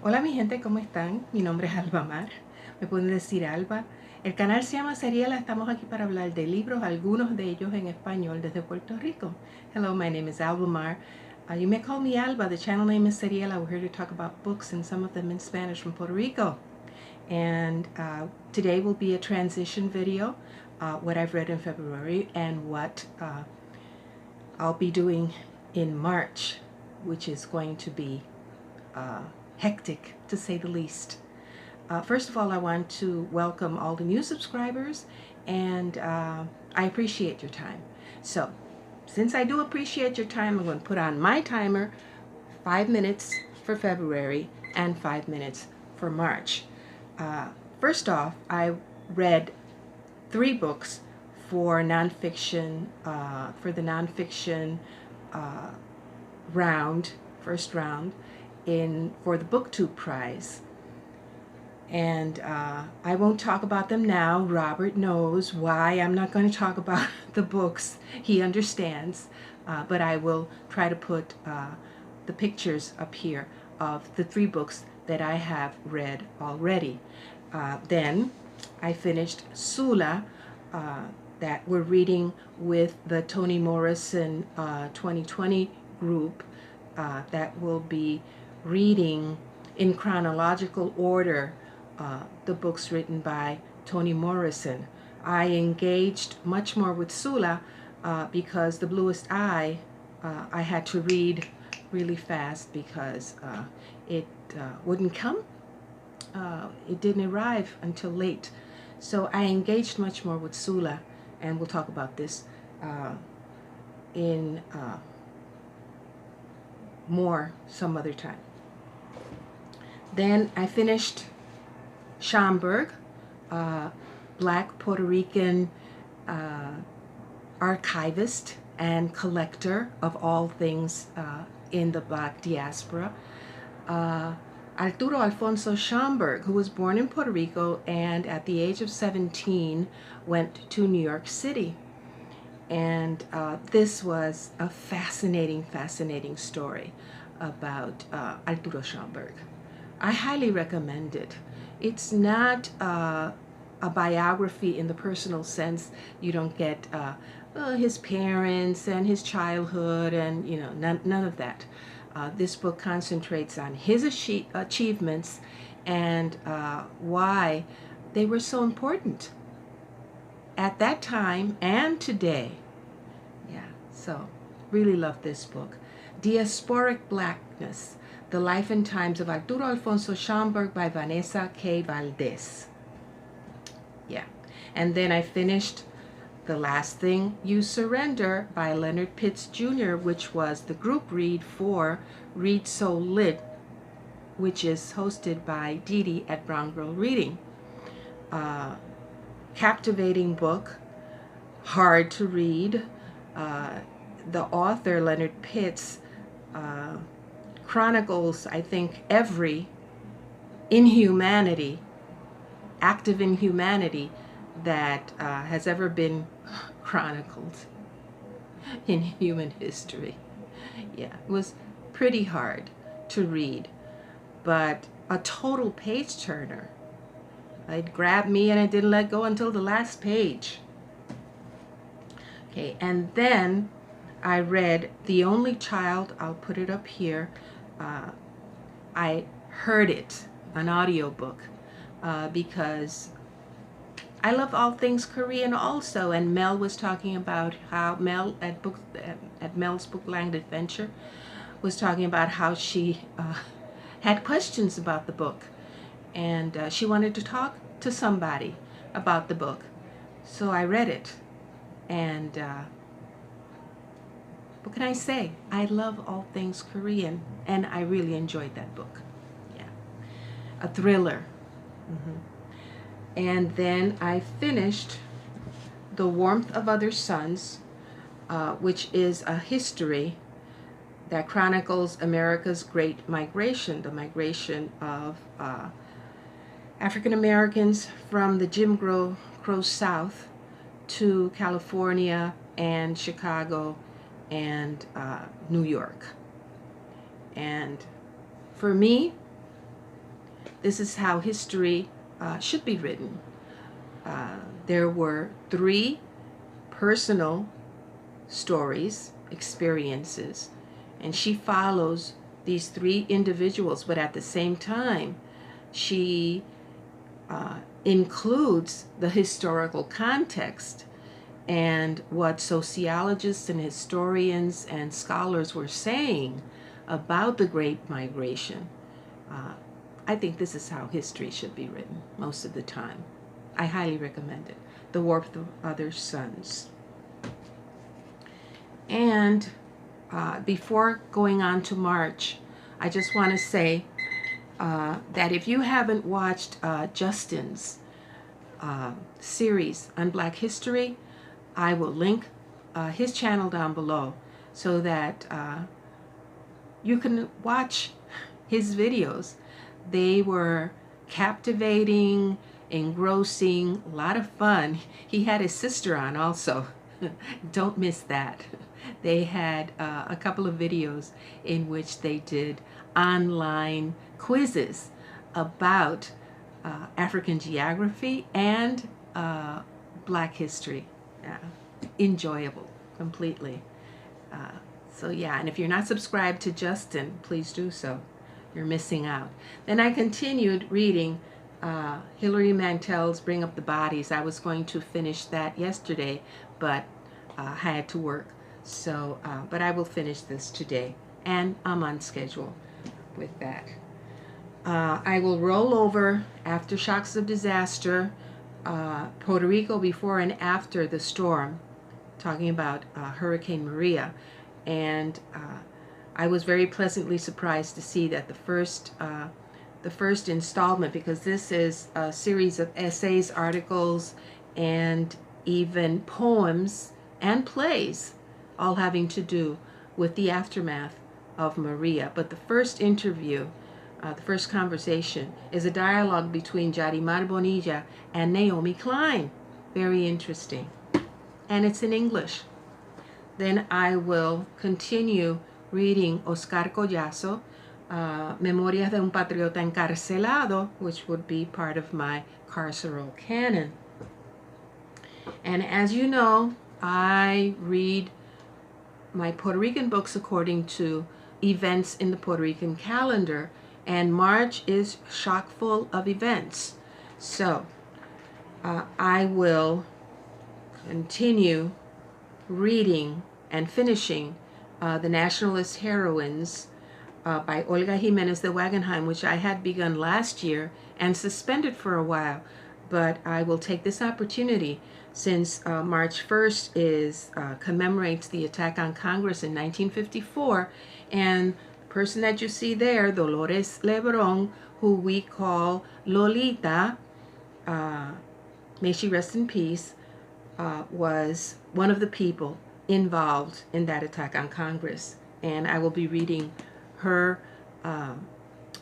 Hola mi gente, ¿cómo están? Mi nombre es Alba Mar, me pueden decir Alba. El canal se llama Seriela, estamos aquí para hablar de libros, algunos de ellos en español desde Puerto Rico. Hello, my name is Alba Mar. You may call me Alba, the channel name is Seriela. We're here to talk about books and some of them in Spanish from Puerto Rico. And today will be a transition video, what I've read in February and what I'll be doing in March, which is going to be hectic, to say the least. First of all, I want to welcome all the new subscribers, and I appreciate your time. So, since I do appreciate your time, I'm going to put on my timer, 5 minutes for February and 5 minutes for March. First off, I read 3 books for nonfiction, for the nonfiction first round, for the Booktube prize. And I won't talk about them now. Robert knows why I'm not going to talk about the books. He understands. But I will try to put the pictures up here of the 3 books that I have read already. Then I finished Sula, that we're reading with the Toni Morrison 2020 group, that will be reading in chronological order the books written by Toni Morrison. I engaged much more with Sula because The Bluest Eye I had to read really fast because it wouldn't come. It didn't arrive until late. So I engaged much more with Sula, and we'll talk about this in more some other time. Then I finished Schomburg, Black Puerto Rican archivist and collector of all things in the Black diaspora. Arturo Alfonso Schomburg, who was born in Puerto Rico and at the age of 17 went to New York City. And this was a fascinating story about Arturo Schomburg. I highly recommend it. It's not a biography in the personal sense. You don't get his parents and his childhood and none of that. This book concentrates on his achievements and why they were so important at that time and today. Yeah, so really love this book. Diasporic Blackness, The Life and Times of Arturo Alfonso Schomburg by Vanessa K. Valdez. Yeah, and then I finished The Last Thing You Surrender by Leonard Pitts Jr., which was the group read for Read So Lit, which is hosted by Dee Dee at Brown Girl Reading. Captivating book, hard to read. The author, Leonard Pitts, chronicles, I think, every inhumanity, act of inhumanity that has ever been chronicled in human history. Yeah, it was pretty hard to read, but a total page turner. It grabbed me and it didn't let go until the last page. Okay, and then I read The Only Child. I'll put it up here. I heard it, an audiobook, because I love all things Korean also, and Mel was talking about how Mel at Mel's Bookland Adventure was talking about how she had questions about the book, and she wanted to talk to somebody about the book. So I read it, and what can I say? I love all things Korean, and I really enjoyed that book. Yeah, a thriller. And then I finished The Warmth of Other Suns, which is a history that chronicles America's Great Migration, the migration of African Americans from the Jim Crow South to California and Chicago and New York. And for me, this is how history should be written. There were 3 personal stories, experiences, and she follows these 3 individuals, but at the same time, she includes the historical context and what sociologists and historians and scholars were saying about the Great Migration. I think this is how history should be written most of the time. I highly recommend it. The Warmth of Other Suns. And before going on to March, I just want to say that if you haven't watched Justin's series on Black history, I will link his channel down below so that you can watch his videos. They were captivating, engrossing, a lot of fun. He had his sister on also. Don't miss that. They had a couple of videos in which they did online quizzes about African geography and Black history. Enjoyable, completely. So yeah, and if you're not subscribed to Justin, please do so. You're missing out. Then I continued reading Hilary Mantel's Bring Up the Bodies. I was going to finish that yesterday, but had to work. So, but I will finish this today, and I'm on schedule with that. I will roll over Aftershocks of Disaster, Puerto Rico before and after the storm, talking about Hurricane Maria. And I was very pleasantly surprised to see that the first installment, because this is a series of essays, articles, and even poems and plays, all having to do with the aftermath of Maria. But the first interview, the first conversation, is a dialogue between Yarimar Bonilla and Naomi Klein. Very interesting. And it's in English. Then I will continue reading Oscar Collazo, Memorias de un Patriota Encarcelado, which would be part of my Carceral Canon. And as you know, I read my Puerto Rican books according to events in the Puerto Rican calendar, and March is chock full of events. So I will continue reading and finishing The Nationalist Heroines by Olga Jimenez de Wagenheim, which I had begun last year and suspended for a while. But I will take this opportunity, since March 1st commemorates the attack on Congress in 1954, and the person that you see there, Dolores Lebron, who we call Lolita, may she rest in peace, was one of the people involved in that attack on Congress. And I will be reading her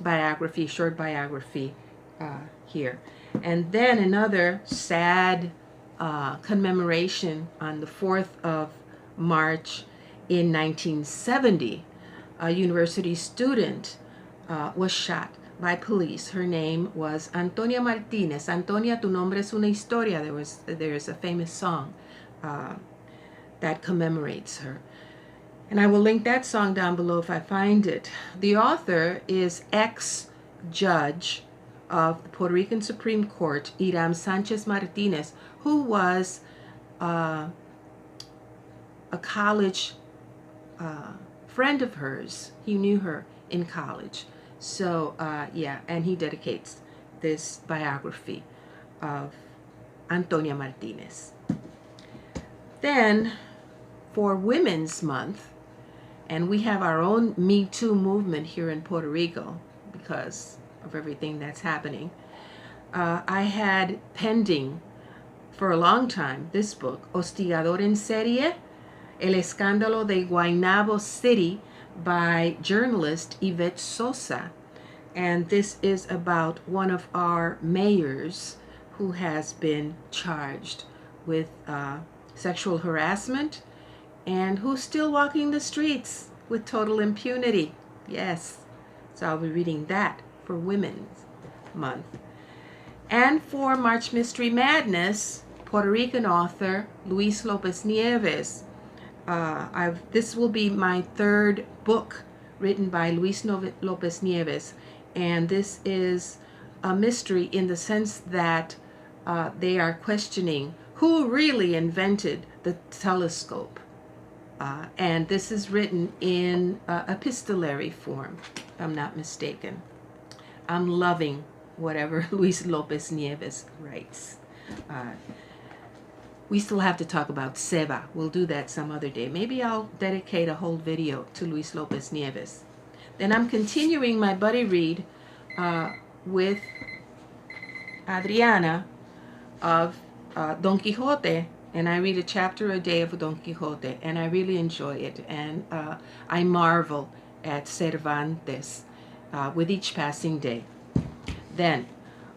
biography, short biography, here. And then another sad commemoration on the 4th of March in 1970. A university student was shot by police. Her name was Antonia Martinez. Antonia, tu nombre es una historia. There's a famous song that commemorates her. And I will link that song down below if I find it. The author is ex-judge of the Puerto Rican Supreme Court, Iram Sanchez Martinez, who was a college friend of hers. He knew her in college. So, yeah, and he dedicates this biography of Antonia Martinez. Then, for Women's Month, and we have our own Me Too movement here in Puerto Rico because of everything that's happening. I had pending for a long time this book, Hostigador en Serie, El Escándalo de Guaynabo City, by journalist Yvette Sosa. And this is about one of our mayors who has been charged with sexual harassment and who's still walking the streets with total impunity. Yes, so I'll be reading that for Women's month. And for March Mystery Madness, Puerto Rican author Luis Lopez Nieves. This will be my third book written by Luis Lopez Nieves, and this is a mystery in the sense that they are questioning who really invented the telescope. And this is written in epistolary form, if I'm not mistaken. I'm loving whatever Luis Lopez Nieves writes. We still have to talk about Seva. We'll do that some other day. Maybe I'll dedicate a whole video to Luis Lopez Nieves. Then I'm continuing my buddy read with Adriana of Don Quixote, and I read a chapter a day of Don Quixote, and I really enjoy it, and I marvel at Cervantes with each passing day. Then,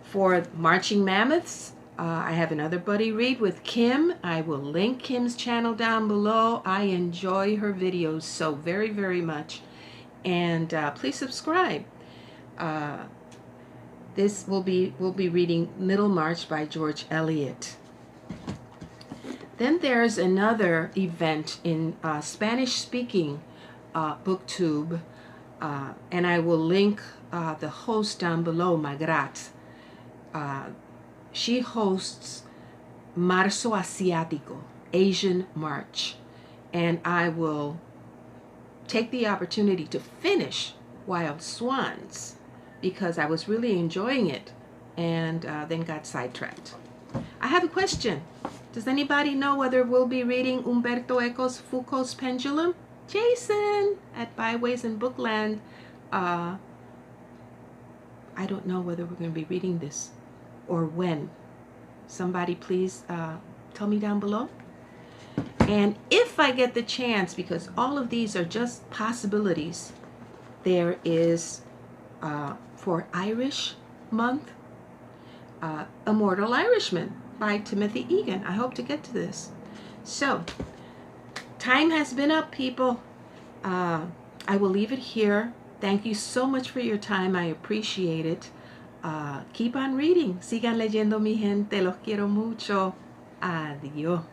for Marching Mammoths, I have another buddy read with Kim. I will link Kim's channel down below. I enjoy her videos so very, very much, and please subscribe. We'll be reading Middlemarch by George Eliot. Then there's another event in Spanish-speaking Booktube, and I will link the host down below, Magrat. She hosts Marzo Asiático, Asian March, and I will take the opportunity to finish Wild Swans because I was really enjoying it and then got sidetracked. I have a question. Does anybody know whether we'll be reading Umberto Eco's Foucault's Pendulum? Jason at Byways in Bookland. I don't know whether we're going to be reading this or when. Somebody please tell me down below. And if I get the chance, because all of these are just possibilities, there is for Irish month, Immortal Irishman by Timothy Egan. I hope to get to this. So, time has been up, people. I will leave it here. Thank you so much for your time. I appreciate it. Keep on reading. Sigan leyendo, mi gente. Los quiero mucho. Adiós.